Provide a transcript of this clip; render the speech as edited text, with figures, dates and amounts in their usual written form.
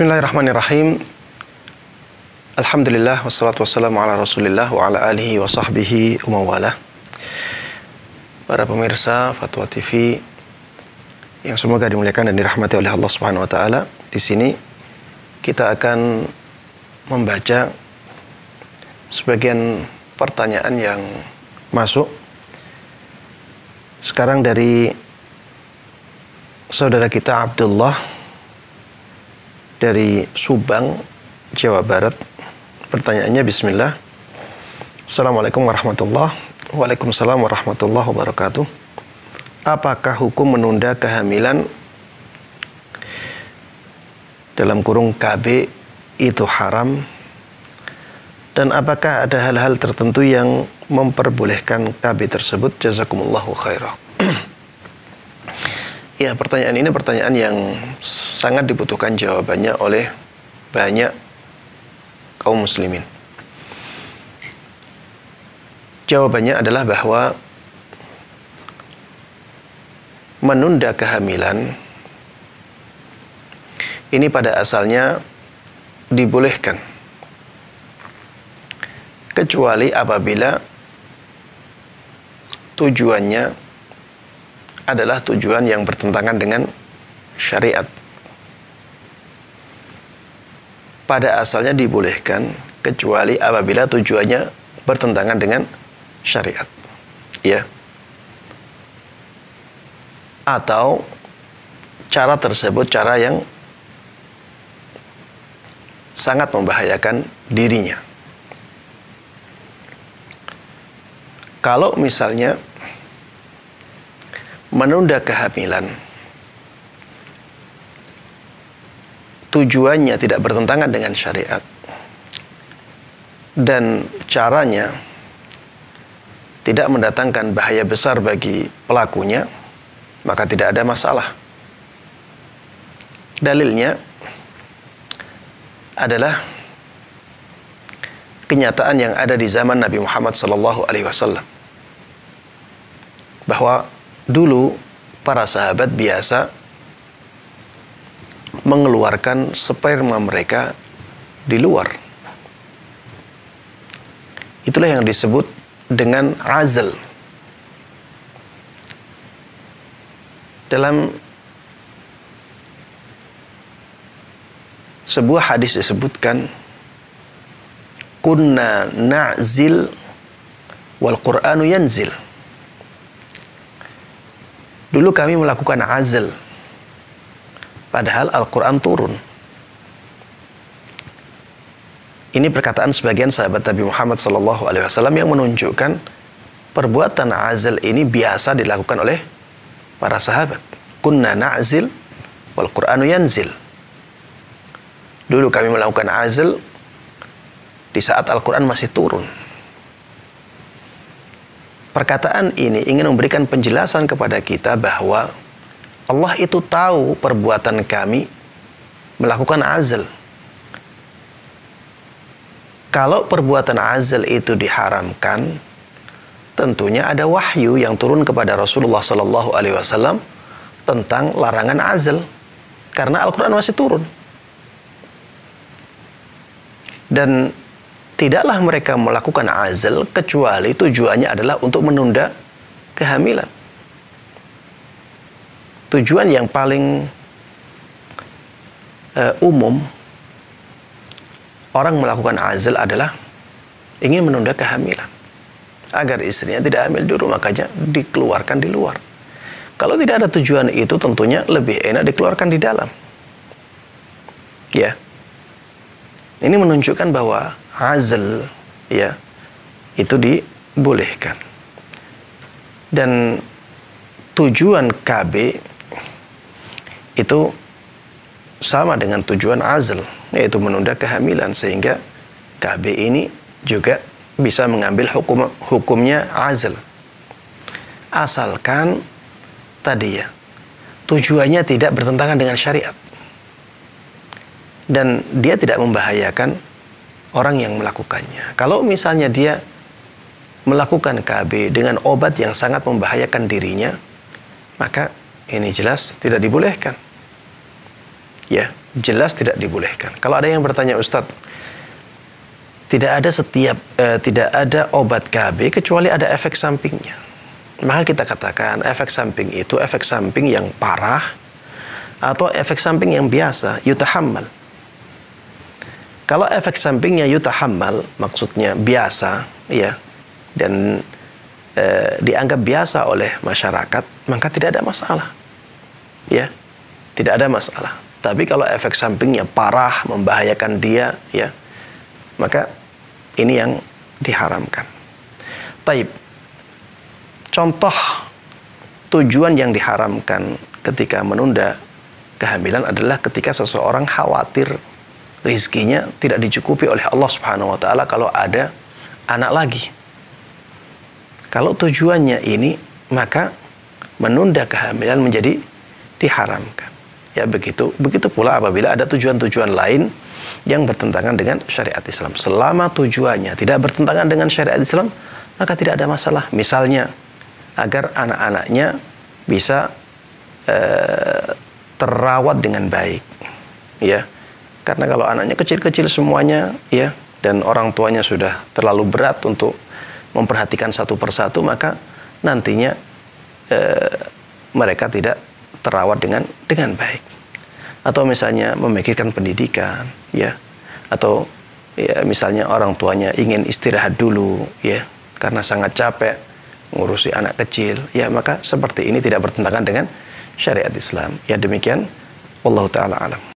Bismillahirrahmanirrahim. Alhamdulillah wassalatu wassalamu ala Rasulillah wa ala alihi wa sahbihi wa mawalah. Para pemirsa Fatwa TV yang semoga dimuliakan dan dirahmati oleh Allah Subhanahu wa taala, di sini kita akan membaca sebagian pertanyaan yang masuk sekarang dari saudara kita Abdullah dari Subang, Jawa Barat. Pertanyaannya bismillah. Assalamualaikum warahmatullahi wabarakatuh. Waalaikumsalam warahmatullahi wabarakatuh. Apakah hukum menunda kehamilan dalam kurung KB itu haram? Dan apakah ada hal-hal tertentu yang memperbolehkan KB tersebut? Jazakumullahu khairah. Ya, pertanyaan ini pertanyaan yang sangat dibutuhkan jawabannya oleh banyak kaum muslimin. Jawabannya adalah bahwa menunda kehamilan ini pada asalnya dibolehkan, kecuali apabila tujuannya adalah tujuan yang bertentangan dengan syariat. Pada asalnya dibolehkan kecuali apabila tujuannya bertentangan dengan syariat, ya. Atau cara tersebut cara yang sangat membahayakan dirinya. Kalau misalnya menunda kehamilan tujuannya tidak bertentangan dengan syariat dan caranya tidak mendatangkan bahaya besar bagi pelakunya, maka tidak ada masalah. Dalilnya adalah kenyataan yang ada di zaman Nabi Muhammad SAW, bahwa dulu para sahabat biasa mengeluarkan sperma mereka di luar. Itulah yang disebut dengan azl. Dalam sebuah hadis disebutkan, kunna na'zil wal Qur'anu yanzil. Dulu kami melakukan azl, padahal Al-Quran turun. Ini perkataan sebagian sahabat Nabi Muhammad SAW yang menunjukkan perbuatan azl ini biasa dilakukan oleh para sahabat. Kunna na'zil wal Qur'anu yanzil. Dulu kami melakukan azl di saat Al-Quran masih turun. Perkataan ini ingin memberikan penjelasan kepada kita bahwa Allah itu tahu perbuatan kami melakukan azl. Kalau perbuatan azl itu diharamkan, tentunya ada wahyu yang turun kepada Rasulullah SAW tentang larangan azl, karena Al-Quran masih turun. Dan tidaklah mereka melakukan azl kecuali tujuannya adalah untuk menunda kehamilan. Tujuan yang paling umum orang melakukan azl adalah ingin menunda kehamilan agar istrinya tidak hamil dulu, makanya dikeluarkan di luar. Kalau tidak ada tujuan itu, tentunya lebih enak dikeluarkan di dalam. Ya. Ini menunjukkan bahwa azl, ya, itu dibolehkan. Dan tujuan KB itu sama dengan tujuan azl, yaitu menunda kehamilan, sehingga KB ini juga bisa mengambil hukumnya azl. Asalkan tadi, ya, tujuannya tidak bertentangan dengan syariat dan dia tidak membahayakan orang yang melakukannya. Kalau misalnya dia melakukan KB dengan obat yang sangat membahayakan dirinya, maka ini jelas tidak dibolehkan. ya jelas tidak dibolehkan. Kalau ada yang bertanya, Ustadz, tidak ada obat KB kecuali ada efek sampingnya. Maka kita katakan efek samping itu efek samping yang parah atau efek samping yang biasa, yutahammal. Kalau efek sampingnya yutahammal, maksudnya biasa, ya, dan dianggap biasa oleh masyarakat, maka tidak ada masalah, ya, tidak ada masalah. Tapi kalau efek sampingnya parah, membahayakan dia, ya, maka ini yang diharamkan. Taib. Contoh tujuan yang diharamkan ketika menunda kehamilan adalah ketika seseorang khawatir rizkinya tidak dicukupi oleh Allah Subhanahu wa taala kalau ada anak lagi. Kalau tujuannya ini, maka menunda kehamilan menjadi diharamkan. Ya, begitu pula apabila ada tujuan-tujuan lain yang bertentangan dengan syariat Islam. Selama tujuannya tidak bertentangan dengan syariat Islam, maka tidak ada masalah. Misalnya agar anak-anaknya bisa terawat dengan baik, ya. Karena kalau anaknya kecil-kecil semuanya, ya, dan orang tuanya sudah terlalu berat untuk memperhatikan satu persatu, maka nantinya mereka tidak terawat dengan baik. Atau misalnya memikirkan pendidikan, ya, atau ya misalnya orang tuanya ingin istirahat dulu, ya, karena sangat capek ngurusi anak kecil, ya, maka seperti ini tidak bertentangan dengan syariat Islam. Ya, demikian, wallahu taala alam.